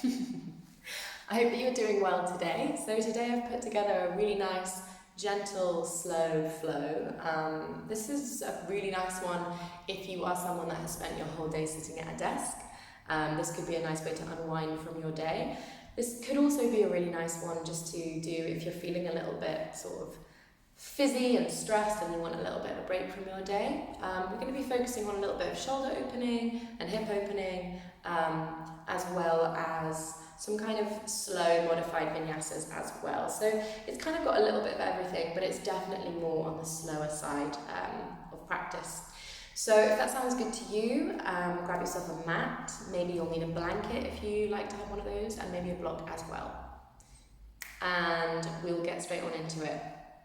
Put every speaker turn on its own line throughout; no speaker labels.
I hope that you're doing well today. So today I've put together a really nice, gentle, slow flow. This is a really nice one if you are someone that has spent your whole day sitting at a desk. This could be a nice way to unwind from your day. This could also be a really nice one just to do if you're feeling a little bit sort of fizzy and stressed and you want a little bit of a break from your day. We're going to be focusing on a little bit of shoulder opening and hip opening, as well as some kind of slow modified vinyasas as well. So it's kind of got a little bit of everything, but it's definitely more on the slower side of practice. So if that sounds good to you, grab yourself a mat. Maybe you'll need a blanket if you like to have one of those, and maybe a block as well. And we'll get straight on into it.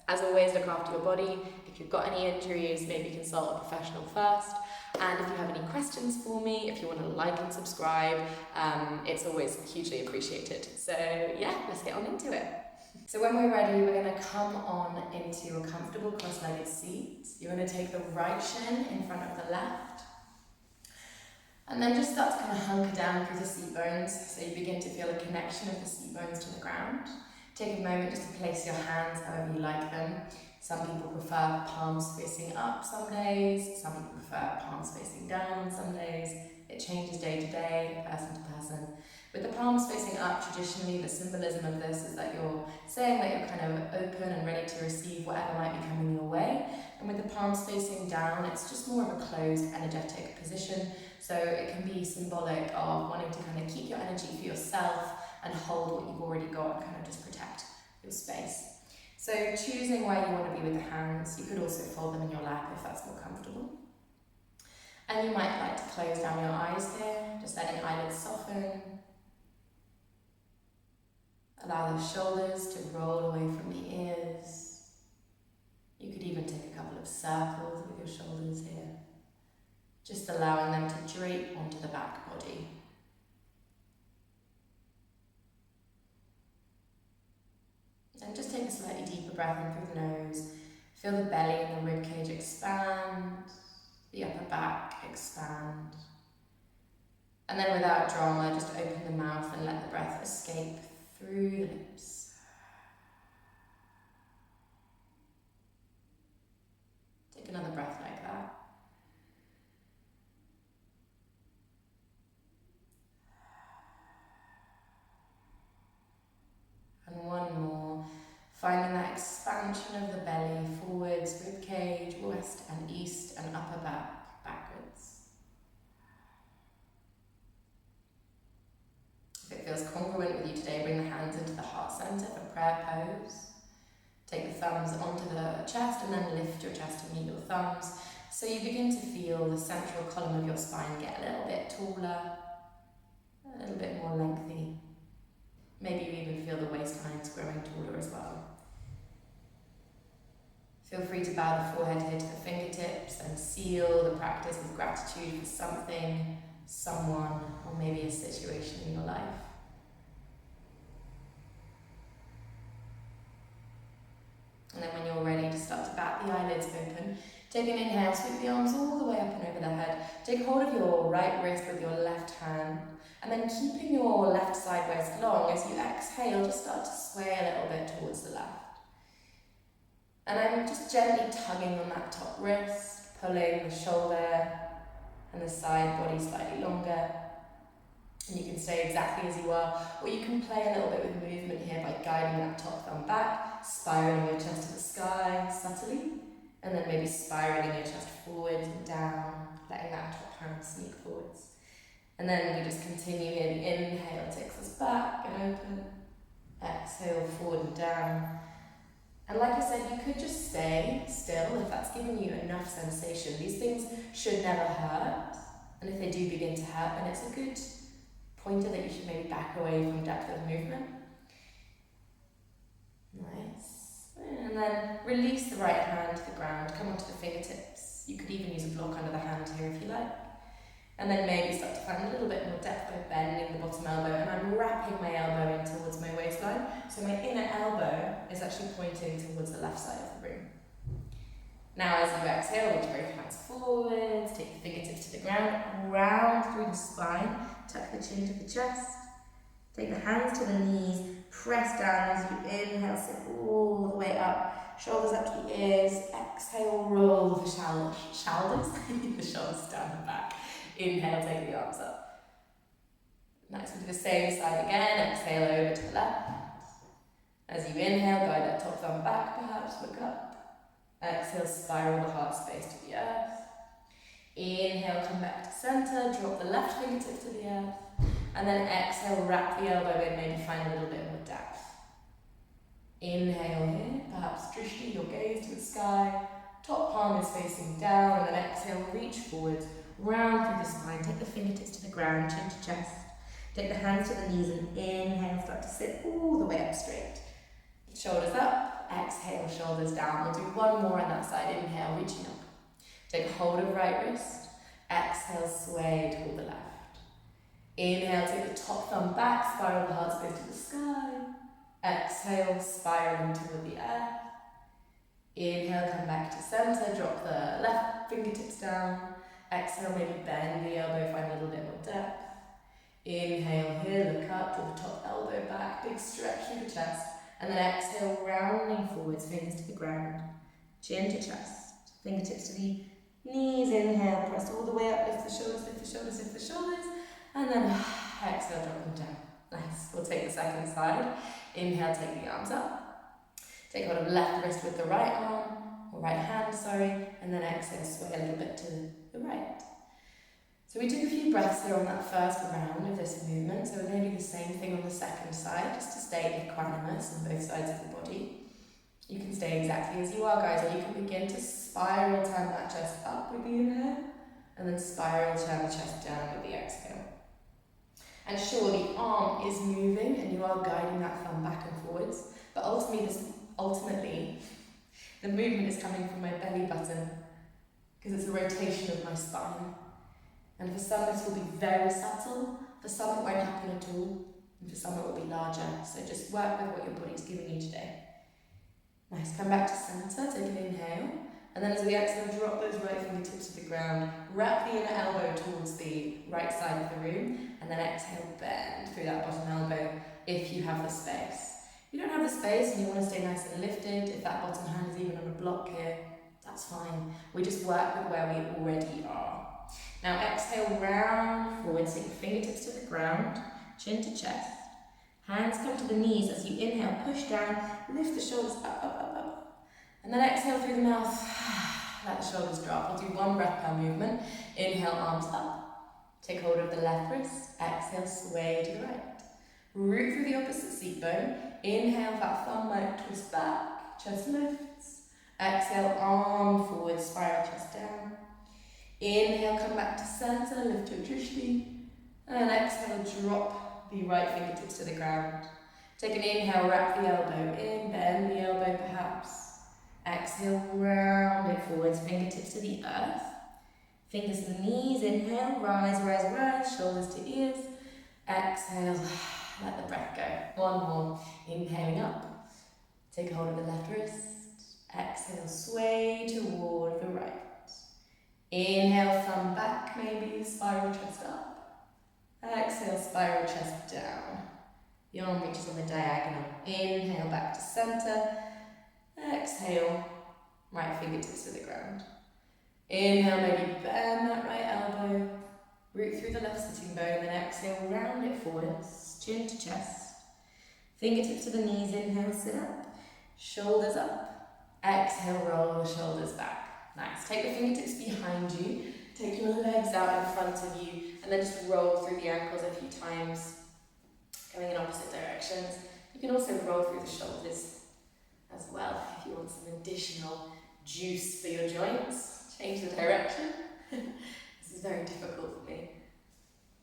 As always, look after your body. If you've got any injuries, maybe consult a professional first. And if you have any questions for me, if you want to like and subscribe, it's always hugely appreciated. So yeah, let's get on into it. So when we're ready, we're going to come on into a comfortable cross-legged seat. You're going to take the right shin in front of the left. And then just start to kind of hunker down through the seat bones, so you begin to feel a connection of the seat bones to the ground. Take a moment just to place your hands however you like them. Some people prefer palms facing up some days, some people prefer palms facing down some days. It changes day to day, person to person. With the palms facing up, traditionally the symbolism of this is that you're saying that you're kind of open and ready to receive whatever might be coming your way. And with the palms facing down, it's just more of a closed, energetic position. So it can be symbolic of wanting to kind of keep your energy for yourself and hold what you've already got and kind of just protect your space. So choosing where you want to be with the hands, you could also fold them in your lap if that's more comfortable. And you might like to close down your eyes here, just letting eyelids soften. Allow the shoulders to roll away from the ears. You could even take a couple of circles with your shoulders here, just allowing them to drape onto the back body. And just take a slightly deeper breath in through the nose. Feel the belly and the ribcage expand, the upper back expand. And then without drama, just open the mouth and let the breath escape through the lips. Take another breath like that. And one more. Finding that expansion of the belly forwards, ribcage, west and east, and upper back, backwards. If it feels congruent with you today, bring the hands into the heart center for prayer pose. Take the thumbs onto the chest and then lift your chest to meet your thumbs. So you begin to feel the central column of your spine get a little bit taller, a little bit more lengthy. Maybe you even feel the waistlines growing taller as well. Feel free to bow the forehead here to the fingertips and seal the practice with gratitude for something, someone, or maybe a situation in your life. And then when you're ready to start to bat the eyelids open, take an inhale, sweep the arms all the way up and over the head. Take hold of your right wrist with your left hand, and then keeping your left side waist long, as you exhale, just start to sway a little bit towards the left. And I'm just gently tugging on that top wrist, pulling the shoulder and the side body slightly longer. And you can stay exactly as you are, or you can play a little bit with movement here by guiding that top thumb back, spiraling your chest to the sky subtly, and then maybe spiraling your chest forwards and down, letting that top hand sneak forwards. And then we just continue here. The inhale takes us back and open. Exhale, forward and down. And like I said, you could just stay still if that's giving you enough sensation. These things should never hurt. And if they do begin to hurt, then it's a good pointer that you should maybe back away from depth of movement. Nice. And then release the right hand to the ground. Come onto the fingertips. You could even use a block under the hand here if you like. And then maybe start to find a little bit more depth by bending the bottom elbow, and I'm wrapping my elbow in towards my waistline, so my inner elbow is actually pointing towards the left side of the room. Now as you exhale, reach both hands forwards, take the fingertips to the ground, round through the spine, tuck the chin to the chest,
Take the hands to the knees, press down as you inhale, sit all the way up, shoulders up to the ears, exhale, roll the shoulders, the shoulders down the back. Inhale, take the arms up. Nice, we'll do the same side again, exhale over to the left. As you inhale, guide that top thumb back perhaps, look up. Exhale, spiral the heart space to the earth. Inhale, come back to center, drop the left fingertip to the earth. And then exhale, wrap the elbow in, maybe find a little bit more depth. Inhale here, perhaps drishti, your gaze to the sky. Top palm is facing down, and then exhale, reach forward, round through the spine. Take the fingertips to the ground, chin to chest. Take the hands to the knees and inhale, start to sit all the way up straight. Shoulders up, exhale, shoulders down. We'll do one more on that side. Inhale, reaching up. Take hold of right wrist. Exhale, sway toward the left. Inhale, take the top thumb back, spiral the heart space to the sky. Exhale, spiraling toward the earth. Inhale, come back to center, drop the left fingertips down. Exhale, maybe bend the elbow, find a little bit more depth. Inhale here, look up, draw the top elbow back, big stretch through the chest. And then exhale, rounding forwards, fingers to the ground, chin to chest, fingertips to the knees. Inhale, press all the way up, lift the shoulders, lift the shoulders, lift the shoulders. And then exhale, drop them down. Nice. We'll take the second side. Inhale, take the arms up. Take hold of left wrist with the right arm, or right hand, sorry. And then exhale, sway a little bit to the right. So we took a few breaths here on that first round of this movement. So we're going to do the same thing on the second side, just to stay equanimous on both sides of the body. You can stay exactly as you are, guys, or you can begin to spiral, turn that chest up with the inhale, and then spiral, turn the chest down with the exhale. And sure, the arm is moving and you are guiding that thumb back and forwards, but ultimately, the movement is coming from my belly button because it's a rotation of my spine. And for some this will be very subtle, for some it won't happen at all, and for some it will be larger. So just work with what your body's giving you today. Nice, come back to center, take an inhale. And then as we exhale, drop those right fingertips to the ground, wrap the inner elbow towards the right side of the room, and then exhale, bend through that bottom elbow if you have the space. If you don't have the space and you want to stay nice and lifted, if that bottom hand is even on a block here, that's fine. We just work with where we already are. Now exhale, round forward, take fingertips to the ground, chin to chest. Hands come to the knees as you inhale, push down, lift the shoulders up, up, up, up. And then exhale through the mouth, let the shoulders drop. We'll do one breath per movement. Inhale, arms up. Take hold of the left wrist. Exhale, sway to the right. Root through the opposite seat bone. Inhale, that thumb might twist back, chest lifts. Exhale, arm forward, spiral chest down. Inhale, come back to center, lift your drishti. And exhale, drop the right fingertips to the ground. Take an inhale, wrap the elbow in, bend the elbow perhaps. Exhale, round it forwards, fingertips to the earth. Fingers to the knees, inhale, rise, rise, rise, shoulders to ears. Exhale, let the breath go. One more, inhaling up. Take hold of the left wrist. Exhale, sway toward the right. Inhale, thumb back, maybe spiral chest up. Exhale, spiral chest down. The arm reaches on the diagonal. Inhale, back to center. Exhale, right fingertips to the ground. Inhale, maybe bend that right elbow, root through the left sitting bone, then exhale, round it forwards, chin to chest. Fingertips to the knees, inhale, sit up, shoulders up. Exhale, roll the shoulders back. Nice. Take the fingertips behind you, take your legs out in front of you, and then just roll through the ankles a few times, going in opposite directions. You can also roll through the shoulders as well if you want some additional juice for your joints. Change the direction. This is very difficult for me.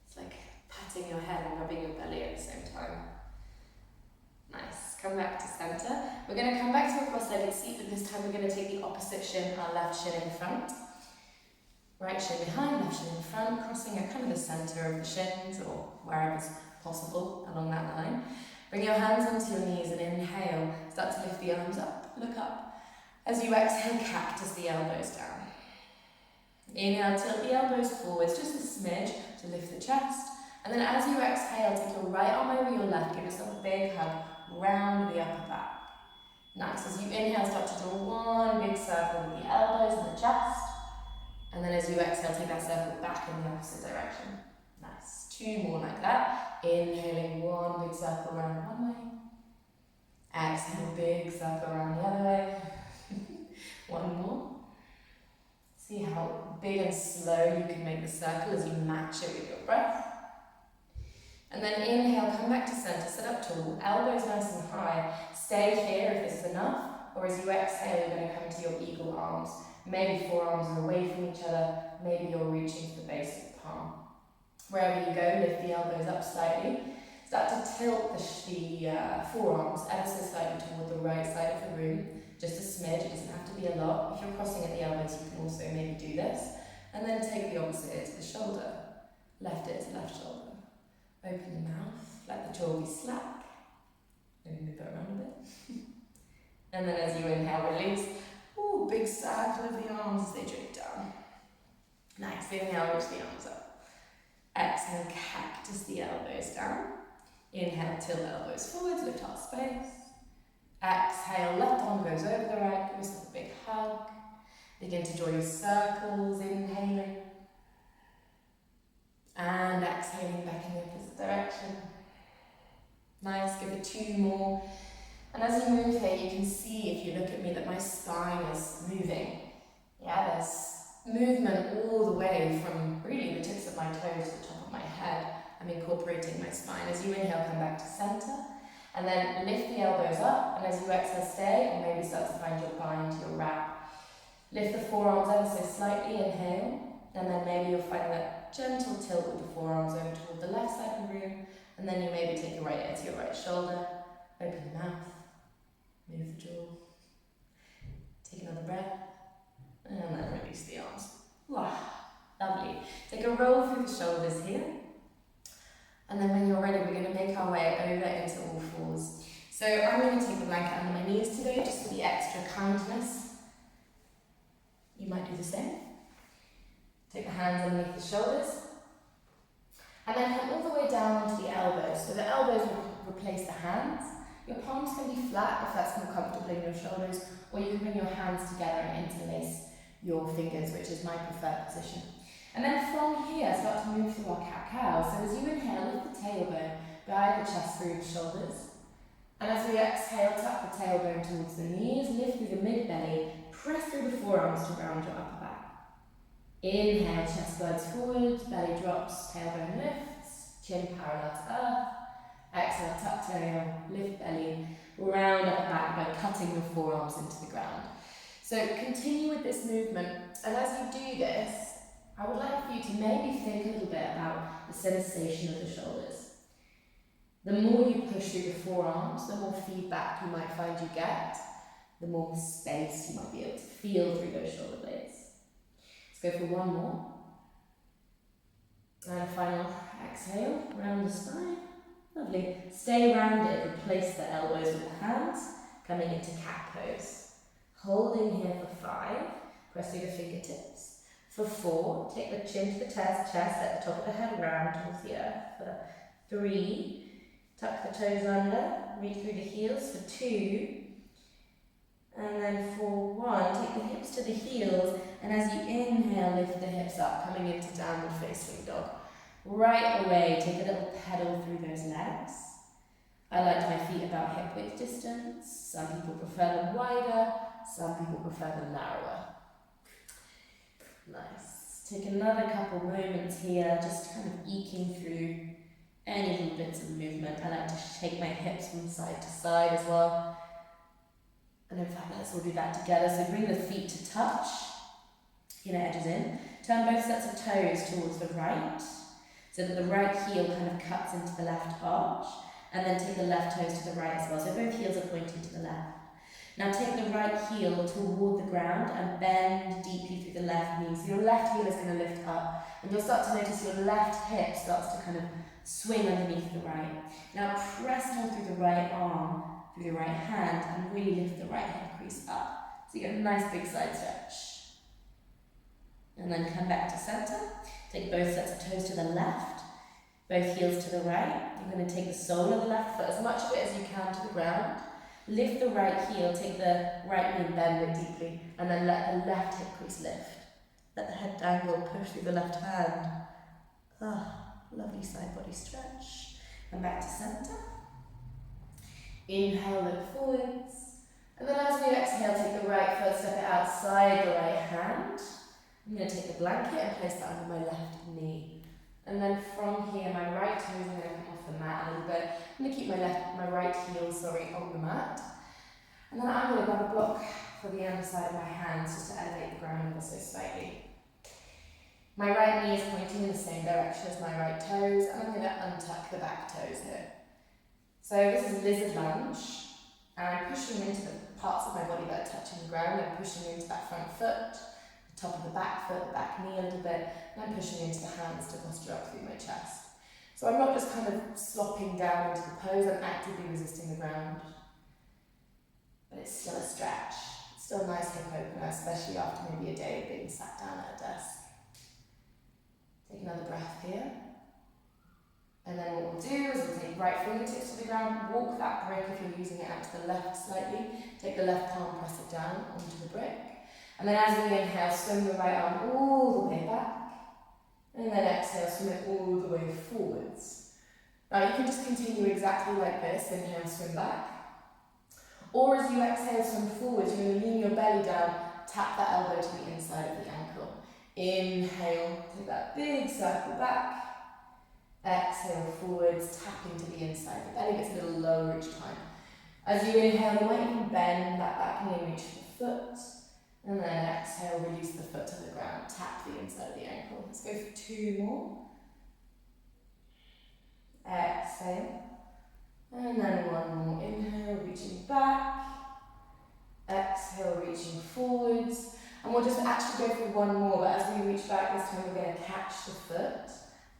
It's like patting your head and rubbing your belly at the same time. Nice. Come back to center. We're going to come back to a cross-legged seat, but this time we're going to take the opposite shin, our left shin in front. Right shin behind, left shin in front, crossing at kind of the center of the shins or wherever's possible along that line. Bring your hands onto your knees and inhale. Start to lift the arms up, look up. As you exhale, cactus the elbows down. Inhale, tilt the elbows forwards, just a smidge to lift the chest. And then as you exhale, take your right arm over your
Nice. As you inhale, start to draw one big circle with the elbows and the chest. And then as you exhale, take that circle back in the opposite direction. Nice. 2 more like that. Inhaling, one big circle around one way. Exhale, big circle around the other way. One more. See how big and slow you can make the circle as you match it with your breath. And then inhale, come back to center, sit up tall, elbows nice and high. Stay here if this is enough, or as you exhale, you're going to come to your eagle arms. Maybe forearms are away from each other, maybe you're reaching for the base of the palm. Wherever you go, lift the elbows up slightly. Start to tilt the forearms ever so slightly toward the right side of the room. Just a smidge, it doesn't have to be a lot. If you're crossing at the elbows, you can also maybe do this. And then take the opposite ear to the shoulder. Left ear to left shoulder. Open the mouth, let the jaw be slack. Maybe move it around a bit. And then as you inhale, release. Ooh, big circle of the arms as they drift down. Nice, inhale, reach the arms up. Exhale, cactus the elbows down. Inhale, tilt the elbows forwards, lift heart space. Exhale, left arm goes over the right, give yourself a big hug. Begin to draw your circles, inhaling. And exhaling back in the opposite direction. Nice, give it 2 more. And as you move here, you can see, if you look at me, that my spine is moving. Yeah, there's movement all the way from really the tips of my toes to the top of my head. I'm incorporating my spine. As you inhale, come back to center. And then lift the elbows up, and as you exhale, stay, or maybe start to find your bind, your wrap. Lift the forearms ever so slightly, inhale, and then maybe you'll find that gentle tilt with the forearms over toward the left side of the room, and then you maybe take your right ear to your right shoulder, open the mouth, move the jaw, take another breath, and then release the arms. Wow, lovely. Take a roll through the shoulders here. And then when you're ready, we're going to make our way over into all fours. So I'm going to take the blanket under my knees today, just for the extra kindness. You might do the same. Take the hands underneath the shoulders. And then come all the way down onto the elbows. So the elbows will replace the hands. Your palms can be flat if that's more comfortable in your shoulders, or you can bring your hands together and interlace your fingers, which is my preferred position. And then from here, start to move through our cat-cow. So as you inhale, lift the tailbone, guide the chest through the shoulders. And as we exhale, tuck the tailbone towards the knees, lift through the mid-belly, press through the forearms to round your upper back. Inhale, chest glides forward, belly drops, tailbone lifts, chin parallel to earth. Exhale, tuck tail, lift belly, round upper back by cutting your forearms into the ground. So continue with this movement, and as you do this, I would like for you to maybe think a little bit about the sensation of the shoulders. The more you push through the forearms, the more feedback you might find you get, the more space you might be able to feel through those shoulder blades. Let's go for one more. And a final exhale, round the spine. Lovely. Stay rounded, replace the elbows with the hands, coming into cat pose. Holding here for 5, press through the fingertips. For 4, take the chin to the chest, let the top of the head round towards the earth. For 3, tuck the toes under, reach through the heels. For 2, and then for 1, take the hips to the heels, and as you inhale, lift the hips up, coming into downward facing dog. Right away, take a little pedal through those legs. I like my feet about hip width distance. Some people prefer them wider, some people prefer them narrower. Nice. Take another couple moments here, just kind of eking through any little bits of movement. I like to shake my hips from side to side as well. And in fact, let's all do that together. So bring the feet to touch, inner edges in. Turn both sets of toes towards the right, so that the right heel kind of cuts into the left arch. And then take the left toes to the right as well. So both heels are pointing to the left. Now take the right heel toward the ground and bend deeply through the left knee. So your left heel is going to lift up, and you'll start to notice your left hip starts to kind of swing underneath the right. Now press more through the right arm, through the right hand, and really lift the right hip crease up. So you get a nice big side stretch. And then come back to center. Take both sets of toes to the left, both heels to the right. You're going to take the sole of the left foot, as much of it as you can, to the ground.
Lift the right heel, take the right knee, bend it deeply, and then let the left hip crease lift. Let the head dangle, push through the left hand. Lovely side body stretch. And back to center. Inhale, look forwards. And then as we exhale, take the right foot, step it outside the right hand. I'm going to take the blanket and place that under my left knee. And then from here, my right toe is going to come off the mat a little bit. I'm going to keep my right heel, on the mat. And then I'm going to grab a block for the underside of my hands just to elevate the ground ever so slightly. My right knee is pointing in the same direction as my right toes, and I'm going to untuck the back toes here. So this is lizard lunge, and I'm pushing into the parts of my body that are touching the ground. I'm pushing into that front foot, the top of the back foot, the back knee a little bit, and I'm pushing into the hands to posture up through my chest. So I'm not just kind of slopping down into the pose, I'm actively resisting the ground. But it's still a stretch. It's still a nice hip opener, especially after maybe a day of being sat down at a desk. Take another breath here. And then what we'll do is we'll take right fingertips to the ground, walk that brick if you're using it out to the left slightly. Take the left palm, press it down onto the brick. And then as we inhale, swing the right arm all the way back. And then exhale, swing it all the way forwards. Now you can just continue exactly like this, inhale, swing back. Or as you exhale, swing forwards, you're going to lean your belly down, tap that elbow to the inside of the ankle. Inhale, take that big circle back. Exhale forwards, tapping to the inside. The belly gets a little lower each time. As you inhale, you might even bend that back knee and reach for the foot. And then exhale, release the foot to the ground, tap the inside of the ankle. Let's go for 2 more. Exhale. And then 1 more. Inhale, reaching back. Exhale, reaching forwards. And we'll just actually go for 1 more, but as we reach back this time, we're going to catch the foot.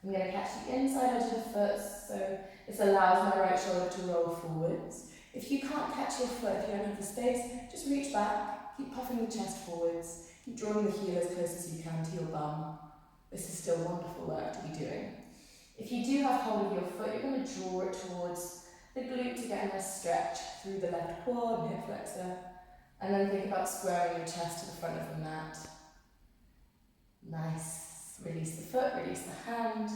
I'm going to catch the inside edge of the foot, so this allows my right shoulder to roll forwards. If you can't catch your foot, if you don't have the space, just reach back, keep puffing the chest forwards, keep drawing the heel as close as you can to your bum. This is still wonderful work to be doing. If you do have hold of your foot, you're going to draw it towards the glute to get a nice stretch through the left quad, hip flexor, and then think about squaring your chest to the front of the mat. Nice. Release the foot, release the hand,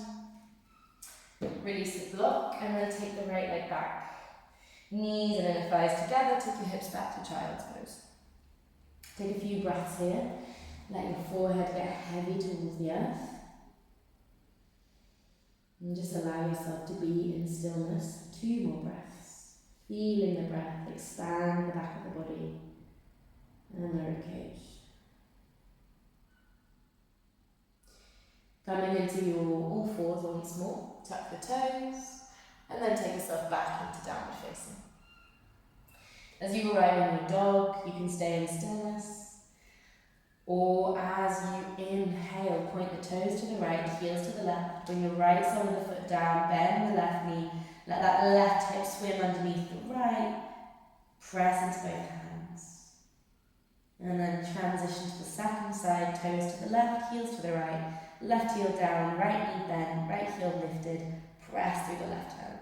release the block, and then take the right leg back. Knees and inner thighs together, take your hips back to child's pose. Take a few breaths here. Let your forehead get heavy towards the earth. And just allow yourself to be in stillness. 2 more breaths. Feeling the breath expand the back of the body and the ribcage. Coming into your all fours once more, tuck the toes, and then take yourself back into downward facing. As you arrive in your dog, you can stay in stillness, or as you inhale, point the toes to the right, heels to the left, bring the right sole of the foot down, bend the left knee, let that left hip swim underneath the right, press into both hands. And then transition to the second side, toes to the left, heels to the right, left heel down, right knee bent, right heel lifted, press through the left hand.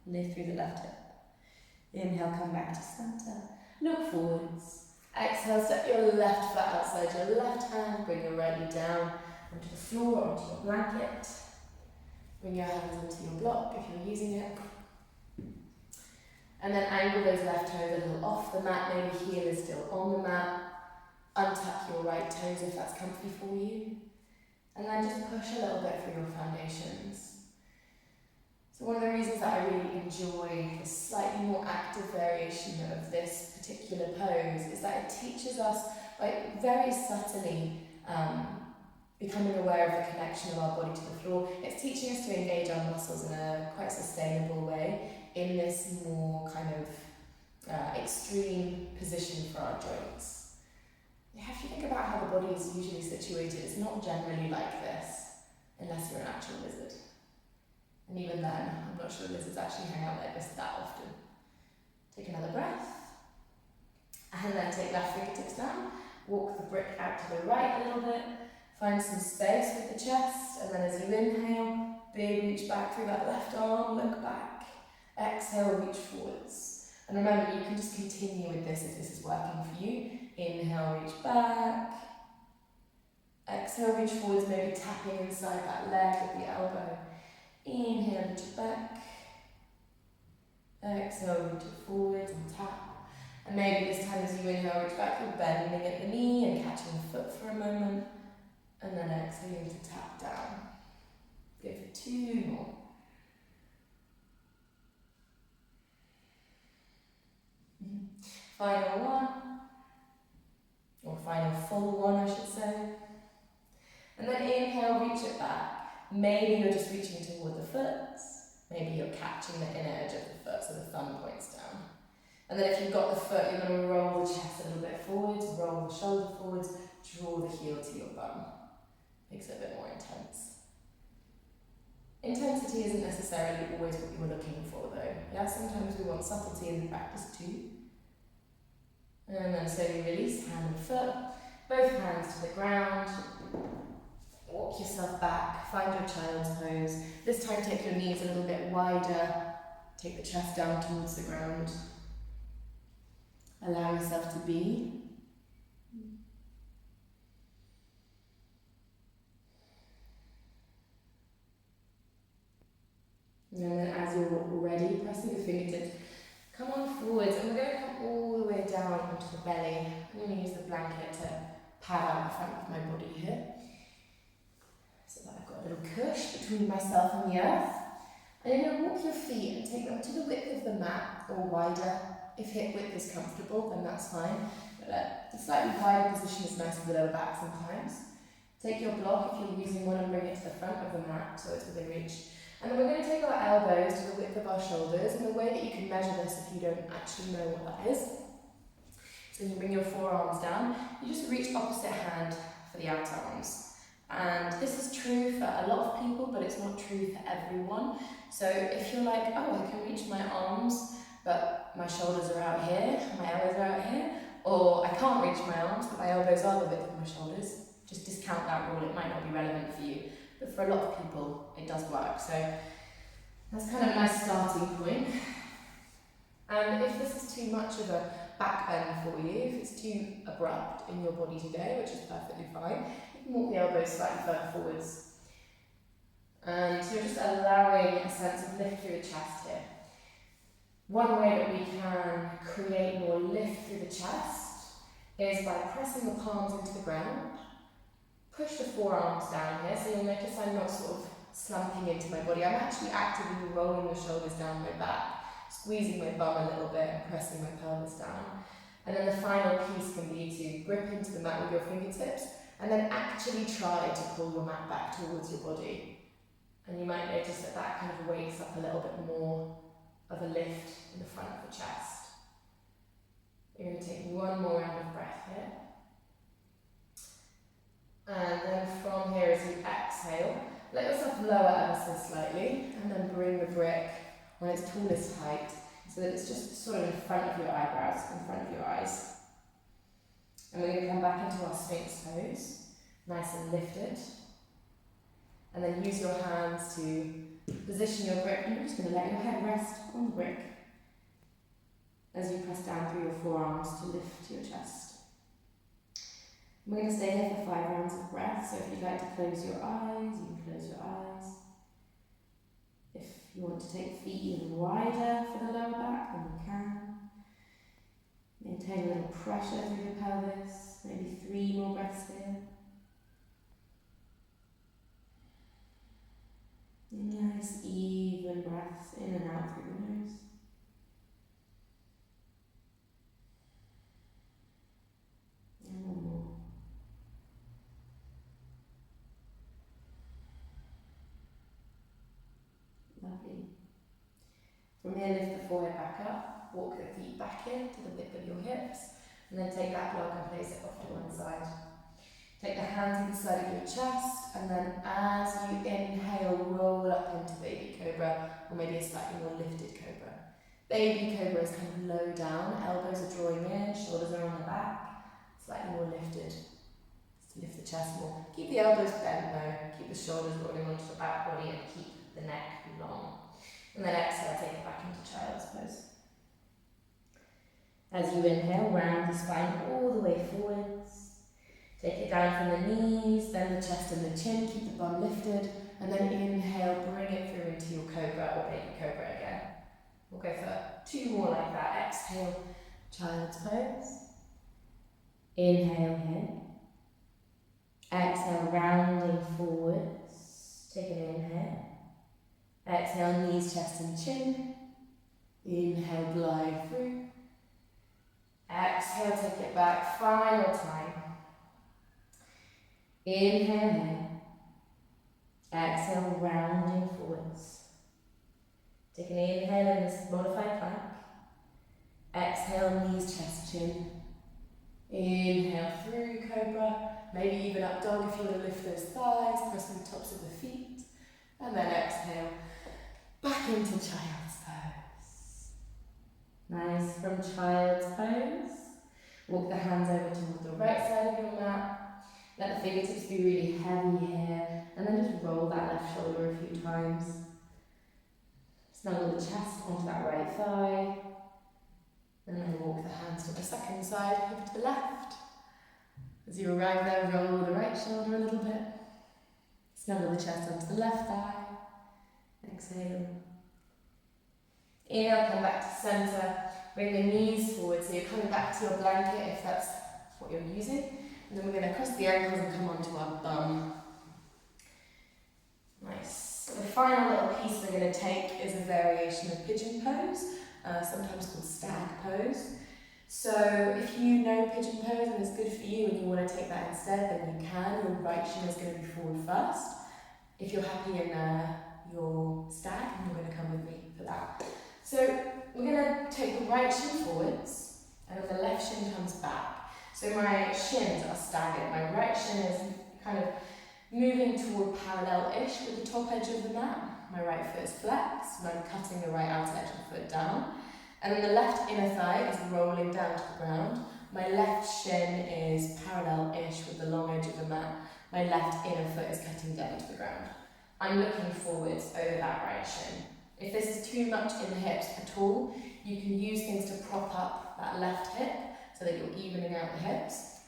Lift through the left hip. Inhale, come back to center. Look forwards. Exhale, step your left foot outside your left hand. Bring your right knee down onto the floor, onto your blanket. Bring your hands into your block if you're using it. And then angle those left toes a little off the mat. Maybe heel is still on the mat. Untuck your right toes if that's comfy for you. And then just push a little bit through your foundations. So one of the reasons that I really enjoy this slightly more active variation of this particular pose is that it teaches us, like, very subtly becoming aware of the connection of our body to the floor. It's teaching us to engage our muscles in a quite sustainable way in this more kind of extreme position for our joints. If you think about how the body is usually situated, it's not generally like this, unless you're an actual lizard. And even then, I'm not sure lizards actually hang out like this that often. Take another breath. And then take left fingertips down. Walk the brick out to the right a little bit. Find some space with the chest. And then as you inhale, big reach back through that left arm, look back. Exhale, reach forwards. And remember, you can just continue with this if this is working for you. Inhale, reach back. Exhale, reach forwards, maybe tapping inside that leg with the elbow. Inhale, reach it back. Exhale, reach it forwards and tap. And maybe this time as you inhale, reach back, you're bending at the knee and catching the foot for a moment. And then exhaling to tap down. Go for 2 more. Final one. Or final full one, I should say. And then inhale, reach it back. Maybe you're just reaching toward the foot. Maybe you're catching the inner edge of the foot so the thumb points down. And then if you've got the foot, you're going to roll the chest a little bit forwards, roll the shoulder forwards, draw the heel to your bum. Makes it a bit more intense. Intensity isn't necessarily always what you were looking for though. Yeah, sometimes we want subtlety in the practice too. And then slowly release, hand and foot, both hands to the ground. Walk yourself back, find your child's pose. This time take your knees a little bit wider, take the chest down towards the ground. Allow yourself to be. And then as you're ready, pressing your fingertips, come on forwards, and we're going to come all the way down onto the belly. I'm going to use the blanket to pad out the front of my body here, so that I've got a little cush between myself and the earth. And you're going to walk your feet and take them to the width of the mat or wider. If hip width is comfortable, then that's fine. But a slightly wider position is nice for the lower back sometimes. Take your block if you're using one and bring it to the front of the mat so it's within reach. And then we're going to take our elbows to the width of our shoulders, and the way that you can measure this if you don't actually know what that is. So you bring your forearms down, you just reach opposite hand for the outer arms. And this is true for a lot of people, but it's not true for everyone. So if you're like, oh, I can reach my arms, but my shoulders are out here, my elbows are out here, or I can't reach my arms, but my elbows are the width of my shoulders, just discount that rule, it might not be relevant for you. But for a lot of people, it does work. So that's kind of a nice starting point. And if this is too much of a back bend for you, if it's too abrupt in your body today, which is perfectly fine, you can walk the elbows slightly further forwards. And you're just allowing a sense of lift through the chest here. One way that we can create more lift through the chest is by pressing the palms into the ground. Push the forearms down here, so you'll notice I'm not sort of slumping into my body. I'm actually actively rolling the shoulders down my back, squeezing my bum a little bit and pressing my pelvis down. And then the final piece can be to grip into the mat with your fingertips and then actually try to pull your mat back towards your body. And you might notice that that kind of wakes up a little bit more of a lift in the front of the chest. You're going to take one more round of breath here. And then from here, as you exhale, let yourself lower ever so slightly, and then bring the brick on its tallest height, so that it's just sort of in front of your eyebrows, in front of your eyes. And we're going to come back into our Sphinx pose, nice and lifted. And then use your hands to position your brick, and you're just going to let your head rest on the brick as you press down through your forearms to lift your chest. We're going to stay here for 5 rounds of breath, so if you'd like to close your eyes, you can close your eyes. If you want to take the feet even wider for the lower back, then you can. Maintain a little pressure through the pelvis, maybe 3 more breaths here. Nice even breaths in and out through the nose. And one more. Lovely. From here, lift the forehead back up, walk the feet back in to the width of your hips, and then take that block and place it off to one side. Take the hands either side of your chest, and then as you inhale, roll up into baby cobra, or maybe a slightly more lifted cobra. Baby cobra is kind of low down, elbows are drawing in, shoulders are on the back, slightly more lifted. Just to lift the chest more. Keep the elbows bent though, keep the shoulders rolling onto the back body, and keep the neck long. And then exhale, take it back into child's pose. As you inhale, round the spine all the way forwards. Take it down from the knees, then the chest and the chin, keep the bum lifted, and then inhale, bring it through into your cobra or baby cobra again. We'll go for 2 more like that. Exhale, child's pose. Inhale here. Exhale, rounding forwards. Take an inhale. Exhale, knees, chest and chin. Inhale, glide through. Exhale, take it back, final time. Inhale in. Exhale, rounding forwards. Take an inhale in this modified plank. Exhale, knees, chest, chin. Inhale through cobra, maybe even up dog if you want to lift those thighs, pressing the tops of the feet. And then exhale, back into child's pose. Nice, from child's pose. Walk the hands over towards the right side of your mat. Let the fingertips be really heavy here. And then just roll that left shoulder a few times. Snuggle the chest onto that right thigh. And then walk the hands to the second side, over to the left. As you arrive there, roll the right shoulder a little bit. Snuggle the chest onto the left thigh. Exhale. Inhale, come back to center. Bring the knees forward, so you're coming back to your blanket if that's what you're using. And then we're going to cross the ankles and come onto our bum. Nice. So the final little piece we're going to take is a variation of pigeon pose, sometimes called stag pose. So if you know pigeon pose and it's good for you and you want to take that instead, then you can. Your right shin is going to be forward first. If you're happy in your stag, you're going to come with me for that. So we're going to take the right shin forwards and then the left shin comes back. So my shins are staggered. My right shin is kind of moving toward parallel-ish with the top edge of the mat. My right foot is flexed and I'm cutting the right outer edge of the foot down. And then the left inner thigh is rolling down to the ground. My left shin is parallel-ish with the long edge of the mat. My left inner foot is cutting down to the ground. I'm looking forwards over that right shin. If this is too much in the hips at all, you can use things to prop up that left hip so that you're evening out the hips.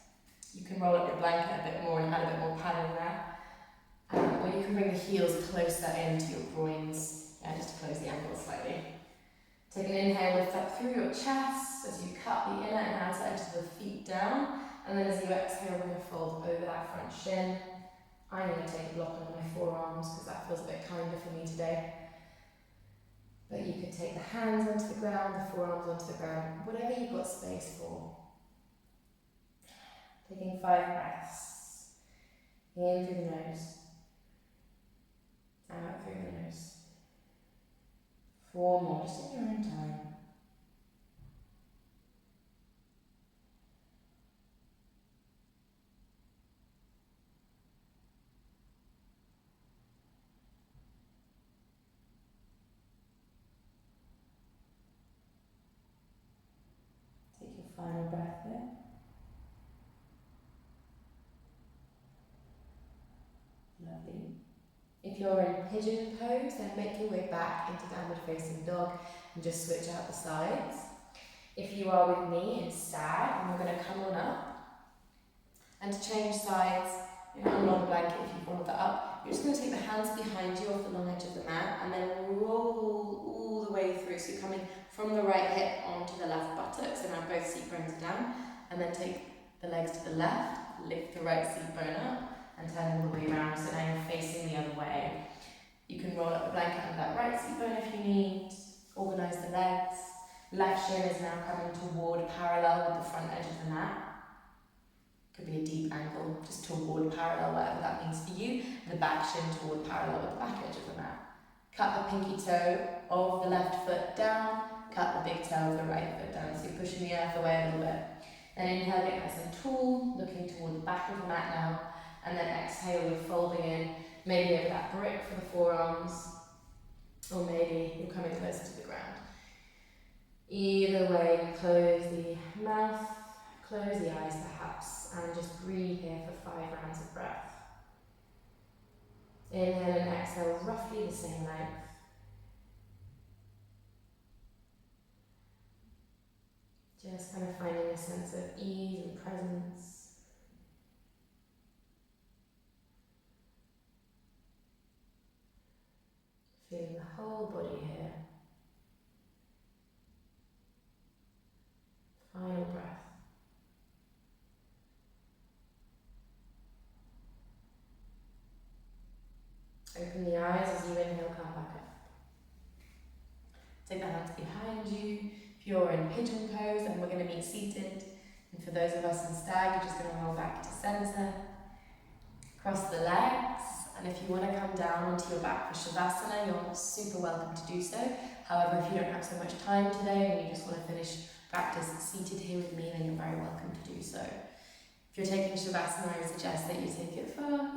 You can roll up your blanket a bit more and add a bit more padding there. Or you can bring the heels closer into your groins, just to close the ankles slightly. Take an inhale, lift up through your chest as you cut the inner and outer edges of the feet down. And then as you exhale, bring a fold over that front shin. I'm going to take a block on my forearms because that feels a bit kinder for me today. But you could take the hands onto the ground, the forearms onto the ground, whatever you've got space for. Taking 5 breaths. In through the nose. Out through the nose. 4 more, just in your own time. Take your final breath there. Lovely. If you're in pigeon pose, then make your way back into downward facing dog and just switch out the sides. If you are with me in stag, and we're going to come on up. And to change sides, unroll the blanket if you've rolled that up. You're just going to take the hands behind you off the long edge of the mat and then roll all the way through. So you're coming from the right hip onto the left buttock, so now both seat bones are down. And then take the legs to the left, lift the right seat bone up. And turn all the way around, so now you're facing the other way. You can roll up the blanket under that right seat bone if you need, organise the legs. Left shin is now coming toward parallel with the front edge of the mat. Could be a deep angle, just toward parallel, whatever that means for you. The back shin toward parallel with the back edge of the mat. Cut the pinky toe of the left foot down, cut the big toe of the right foot down, so you're pushing the earth away a little bit. And inhale, get nice and tall, looking toward the back of the mat now. And then exhale, you're folding in, maybe over that brick for the forearms, or maybe you're coming closer to the ground. Either way, close the mouth, close the eyes perhaps, and just breathe here for 5 rounds of breath. Inhale and exhale, roughly the same length. Just kind of finding a sense of ease and presence. Feeling the whole body here. Final breath. Open the eyes as you inhale, come back up. Take the hands behind you. If you're in pigeon pose, then we're going to meet seated. And for those of us in stag, you're just going to roll back to center. Cross the legs. And if you want to come down onto your back for Shavasana, you're super welcome to do so. However, if you don't have so much time today and you just want to finish practice seated here with me, then you're very welcome to do so. If you're taking Shavasana, I would suggest that you take it for,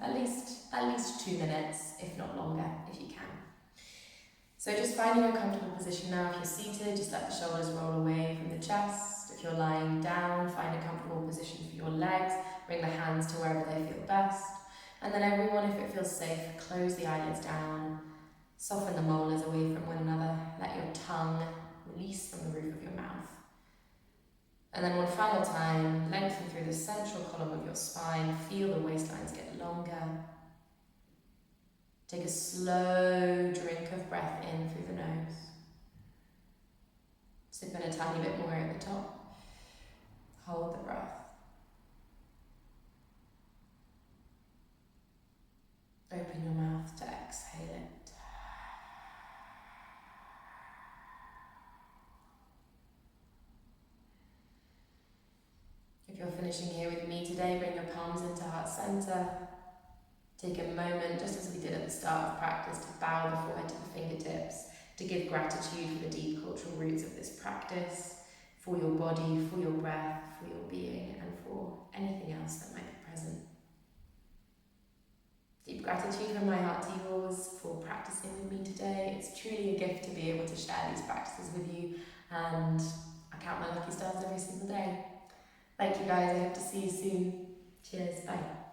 at least 2 minutes, if not longer, if you can. So just finding a comfortable position now. If you're seated, just let the shoulders roll away from the chest. If you're lying down, find a comfortable position for your legs. Bring the hands to wherever they feel best. And then everyone, if it feels safe, close the eyelids down. Soften the molars away from one another. Let your tongue release from the roof of your mouth. And then one final time, lengthen through the central column of your spine. Feel the waistlines get longer. Take a slow drink of breath in through the nose. Sip in a tiny bit more at the top. Hold the breath. Open your mouth to exhale it. If you're finishing here with me today, bring your palms into heart center. Take a moment, just as we did at the start of practice, to bow the forehead to the fingertips, to give gratitude for the deep cultural roots of this practice, for your body, for your breath, for your being, and for anything else that might be present. Deep gratitude from my heart to yours for practicing with me today. It's truly a gift to be able to share these practices with you, and I count my lucky stars every single day. Thank you guys, I hope to see you soon. Cheers, bye.